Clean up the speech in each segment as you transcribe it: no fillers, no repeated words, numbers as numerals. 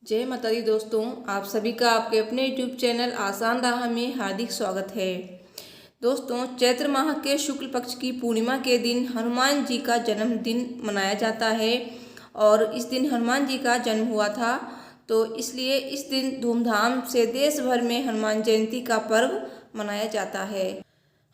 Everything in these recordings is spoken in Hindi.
जय माता दी दोस्तों, आप सभी का आपके अपने YouTube चैनल आसान राह में हार्दिक स्वागत है। दोस्तों, चैत्र माह के शुक्ल पक्ष की पूर्णिमा के दिन हनुमान जी का जन्मदिन मनाया जाता है और इस दिन हनुमान जी का जन्म हुआ था। तो इसलिए इस दिन धूमधाम से देश भर में हनुमान जयंती का पर्व मनाया जाता है।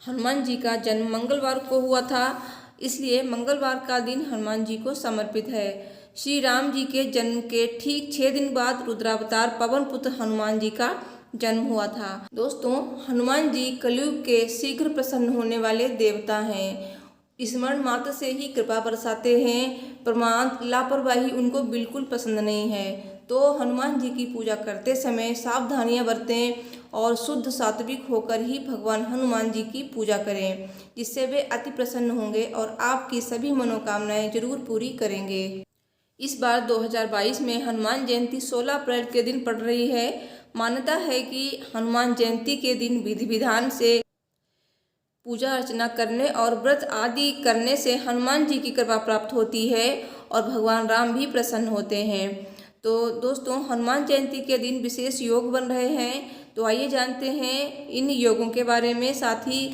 हनुमान जी का जन्म मंगलवार को हुआ था, इसलिए मंगलवार का दिन हनुमान जी को समर्पित है। श्री राम जी के जन्म के ठीक 6 दिन बाद रुद्रावतार पवन पुत्र हनुमान जी का जन्म हुआ था। दोस्तों, हनुमान जी कलयुग के शीघ्र प्रसन्न होने वाले देवता हैं। स्मरण मात्र से ही कृपा बरसाते हैं। प्रमाद लापरवाही उनको बिल्कुल पसंद नहीं है। तो हनुमान जी की पूजा करते समय सावधानियां बरतें और शुद्ध सात्विक होकर ही भगवान हनुमान जी की पूजा करें, जिससे वे अति प्रसन्न होंगे और आपकी सभी मनोकामनाएं जरूर पूरी करेंगे। इस बार 2022 में हनुमान जयंती 16 अप्रैल के दिन पड़ रही है। मान्यता है कि हनुमान जयंती के दिन विधि विधान से पूजा अर्चना करने और व्रत आदि करने से हनुमान जी की कृपा प्राप्त होती है और भगवान राम भी प्रसन्न होते हैं। तो दोस्तों, हनुमान जयंती के दिन विशेष योग बन रहे हैं। तो आइए जानते हैं इन योगों के बारे में, साथ ही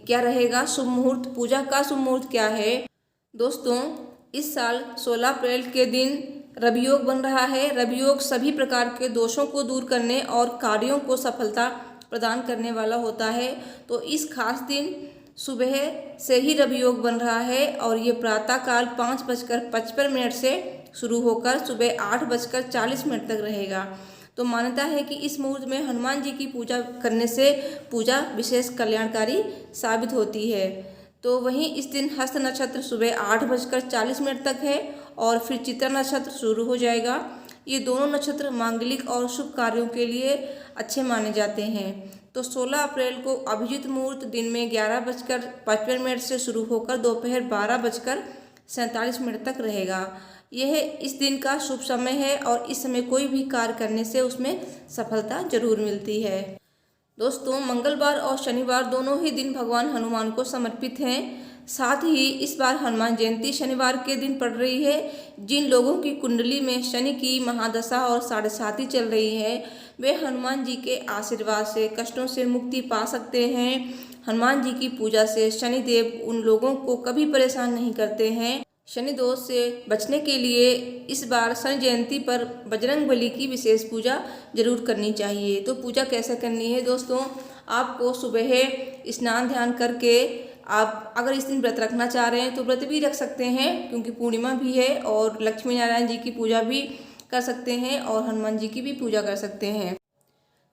क्या रहेगा शुभ मुहूर्त, पूजा का शुभ मुहूर्त क्या है। दोस्तों, इस साल 16 अप्रैल के दिन रवि योग बन रहा है। रवि योग सभी प्रकार के दोषों को दूर करने और कार्यों को सफलता प्रदान करने वाला होता है। तो इस खास दिन सुबह से ही रवि योग बन रहा है और ये प्रातःकाल 5:55 से शुरू होकर सुबह 8:40 तक रहेगा। तो मान्यता है कि इस मुहूर्त में हनुमान जी की पूजा करने से पूजा विशेष कल्याणकारी साबित होती है। तो वहीं इस दिन हस्त नक्षत्र सुबह 8:40 तक है और फिर चित्रा नक्षत्र शुरू हो जाएगा। ये दोनों नक्षत्र मांगलिक और शुभ कार्यों के लिए अच्छे माने जाते हैं। तो 16 अप्रैल को अभिजीत मुहूर्त दिन में 11:55 से शुरू होकर दोपहर 12:47 तक रहेगा। यह इस दिन का शुभ समय है और इस समय कोई भी कार्य करने से उसमें सफलता जरूर मिलती है। दोस्तों, मंगलवार और शनिवार दोनों ही दिन भगवान हनुमान को समर्पित हैं। साथ ही इस बार हनुमान जयंती शनिवार के दिन पड़ रही है। जिन लोगों की कुंडली में शनि की महादशा और 7.5 चल रही है, वे हनुमान जी के आशीर्वाद से कष्टों से मुक्ति पा सकते हैं। हनुमान जी की पूजा से शनिदेव उन लोगों को कभी परेशान नहीं करते हैं। शनि दोष से बचने के लिए इस बार शनि जयंती पर बजरंगबली की विशेष पूजा जरूर करनी चाहिए। तो पूजा कैसे करनी है दोस्तों, आपको सुबह स्नान ध्यान करके आप अगर इस दिन व्रत रखना चाह रहे हैं तो व्रत भी रख सकते हैं, क्योंकि पूर्णिमा भी है, और लक्ष्मी नारायण जी की पूजा भी कर सकते हैं और हनुमान जी की भी पूजा कर सकते हैं।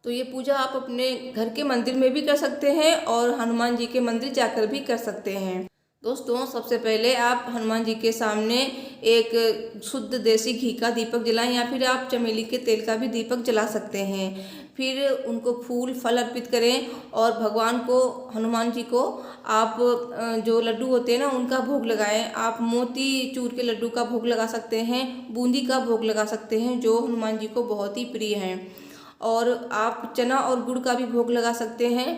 तो ये पूजा आप अपने घर के मंदिर में भी कर सकते हैं और हनुमान जी के मंदिर जाकर भी कर सकते हैं। दोस्तों, सबसे पहले आप हनुमान जी के सामने एक शुद्ध देसी घी का दीपक जलाएं या फिर आप चमेली के तेल का भी दीपक जला सकते हैं। फिर उनको फूल फल अर्पित करें और भगवान को, हनुमान जी को आप जो लड्डू होते हैं ना, उनका भोग लगाएं। आप मोती चूर के लड्डू का भोग लगा सकते हैं, बूंदी का भोग लगा सकते हैं जो हनुमान जी को बहुत ही प्रिय हैं, और आप चना और गुड़ का भी भोग लगा सकते हैं।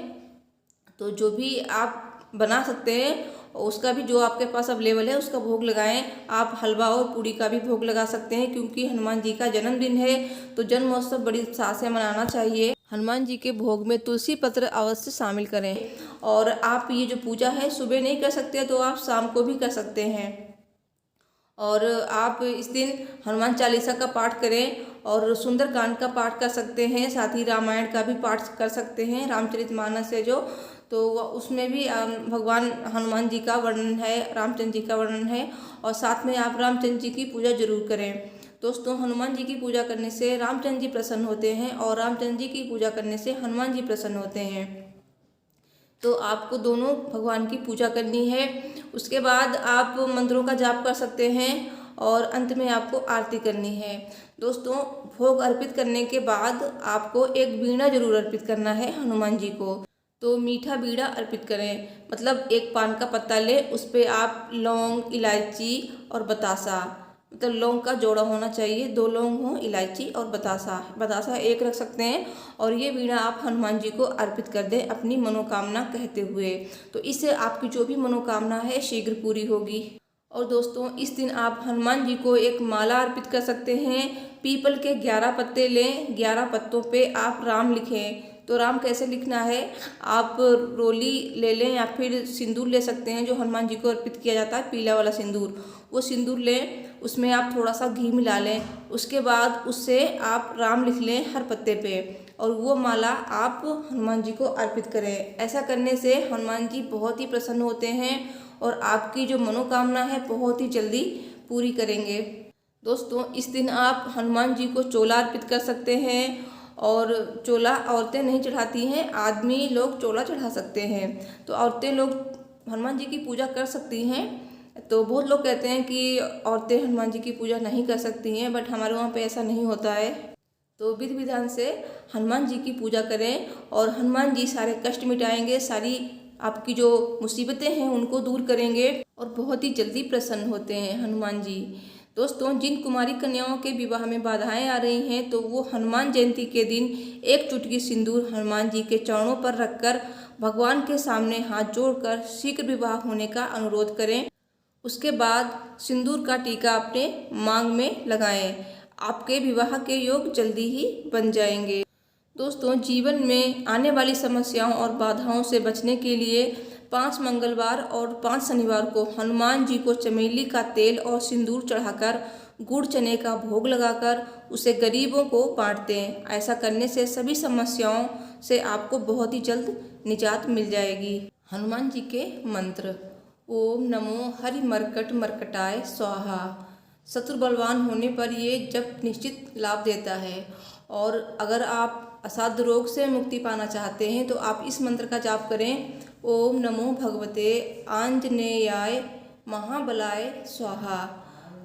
तो जो भी आप बना सकते हैं उसका भी, जो आपके पास अवेलेबल है उसका भोग लगाएं। आप हलवा और पूड़ी का भी भोग लगा सकते हैं, क्योंकि हनुमान जी का जन्मदिन है तो जन्म महोत्सव बड़ी उत्साह से मनाना चाहिए। हनुमान जी के भोग में तुलसी पत्र अवश्य शामिल करें। और आप ये जो पूजा है सुबह नहीं कर सकते तो आप शाम को भी कर सकते हैं। और आप इस दिन हनुमान चालीसा का पाठ करें और सुंदरकांड का पाठ कर सकते हैं। साथ ही रामायण का भी पाठ कर सकते हैं, रामचरितमानस है जो, तो उसमें भी भगवान हनुमान जी का वर्णन है, रामचंद्र जी का वर्णन है। और साथ में आप रामचंद्र जी की पूजा जरूर करें। दोस्तों, हनुमान जी की पूजा करने से रामचंद्र जी प्रसन्न होते हैं और रामचंद्र जी की पूजा करने से हनुमान जी प्रसन्न होते हैं। तो आपको दोनों भगवान की पूजा करनी है। उसके बाद आप मंत्रों का जाप कर सकते हैं और अंत में आपको आरती करनी है। दोस्तों, भोग अर्पित करने के बाद आपको एक बीड़ा जरूर अर्पित करना है हनुमान जी को। तो मीठा बीड़ा अर्पित करें, मतलब एक पान का पत्ता लें, उस पर आप लौंग, इलायची और बतासा, मतलब लौंग का जोड़ा होना चाहिए, 2 लौंग हो, इलायची और बतासा एक रख सकते हैं। और ये बीड़ा आप हनुमान जी को अर्पित कर दें अपनी मनोकामना कहते हुए। तो इससे आपकी जो भी मनोकामना है शीघ्र पूरी होगी। और दोस्तों, इस दिन आप हनुमान जी को एक माला अर्पित कर सकते हैं पीपल के 11 पत्ते लें, 11 पत्तों पे आप राम लिखें। तो राम कैसे लिखना है, आप रोली ले लें या फिर सिंदूर ले सकते हैं जो हनुमान जी को अर्पित किया जाता है, पीला वाला सिंदूर। वो सिंदूर लें, उसमें आप थोड़ा सा घी मिला लें, उसके बाद उससे आप राम लिख लें हर पत्ते पे, और वो माला आप हनुमान जी को अर्पित करें। ऐसा करने से हनुमान जी बहुत ही प्रसन्न होते हैं और आपकी जो मनोकामना है बहुत ही जल्दी पूरी करेंगे। दोस्तों, इस दिन आप हनुमान जी को चोला अर्पित कर सकते हैं, और चोला औरतें नहीं चढ़ाती हैं, आदमी लोग चोला चढ़ा सकते हैं। तो औरतें लोग हनुमान जी की पूजा कर सकती हैं। तो बहुत लोग कहते हैं कि औरतें हनुमान जी की पूजा नहीं कर सकती हैं, बट हमारे वहाँ पे ऐसा नहीं होता है। तो विधि विधान से हनुमान जी की पूजा करें और हनुमान जी सारे कष्ट मिटाएंगे, सारी आपकी जो मुसीबतें हैं उनको दूर करेंगे, और बहुत ही जल्दी प्रसन्न होते हैं हनुमान जी। दोस्तों, जिन कुमारी कन्याओं के विवाह में बाधाएं आ रही हैं तो वो हनुमान जयंती के दिन एक चुटकी सिंदूर हनुमान जी के चरणों पर रखकर भगवान के सामने हाथ जोड़कर शीघ्र विवाह होने का अनुरोध करें। उसके बाद सिंदूर का टीका अपने मांग में लगाएं। आपके विवाह के योग जल्दी ही बन जाएंगे। दोस्तों, जीवन में आने वाली समस्याओं और बाधाओं से बचने के लिए 5 मंगलवार और 5 शनिवार को हनुमान जी को चमेली का तेल और सिंदूर चढ़ाकर गुड़ चने का भोग लगाकर उसे गरीबों को बांटते हैं। ऐसा करने से सभी समस्याओं से आपको बहुत ही जल्द निजात मिल जाएगी। हनुमान जी के मंत्र: ओम नमो हरि मर्कट मर्कटाय स्वाहा। शत्रु बलवान होने पर ये जप निश्चित लाभ देता है, और अगर आप असाध्य रोग से मुक्ति पाना चाहते हैं तो आप इस मंत्र का जाप करें: ओम नमो भगवते आंजनेयाय महाबलाय स्वाहा।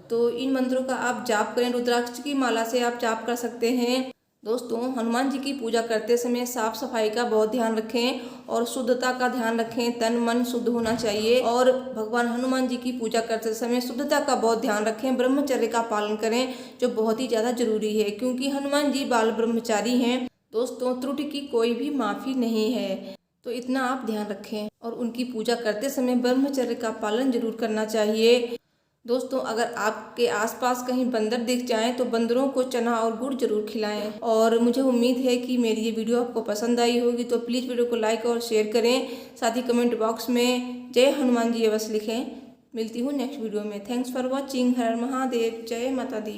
तो इन मंत्रों का आप जाप करें। रुद्राक्ष की माला से आप जाप कर सकते हैं। दोस्तों, हनुमान जी की पूजा करते समय साफ सफाई का बहुत ध्यान रखें और शुद्धता का ध्यान रखें। तन मन शुद्ध होना चाहिए, और भगवान हनुमान जी की पूजा करते समय शुद्धता का बहुत ध्यान रखें। ब्रह्मचर्य का पालन करें, जो बहुत ही ज़्यादा जरूरी है, क्योंकि हनुमान जी बाल ब्रह्मचारी हैं। दोस्तों, त्रुटि की कोई भी माफ़ी नहीं है, तो इतना आप ध्यान रखें, और उनकी पूजा करते समय ब्रह्मचर्य का पालन जरूर करना चाहिए। दोस्तों, अगर आपके आसपास कहीं बंदर दिख जाएं तो बंदरों को चना और गुड़ जरूर खिलाएं। और मुझे उम्मीद है कि मेरी ये वीडियो आपको पसंद आई होगी, तो प्लीज़ वीडियो को लाइक और शेयर करें। साथ ही कमेंट बॉक्स में जय हनुमान जी अवश्य लिखें। मिलती हूँ नेक्स्ट वीडियो में। Thanks for watching. हर हर महादेव। जय माता दी।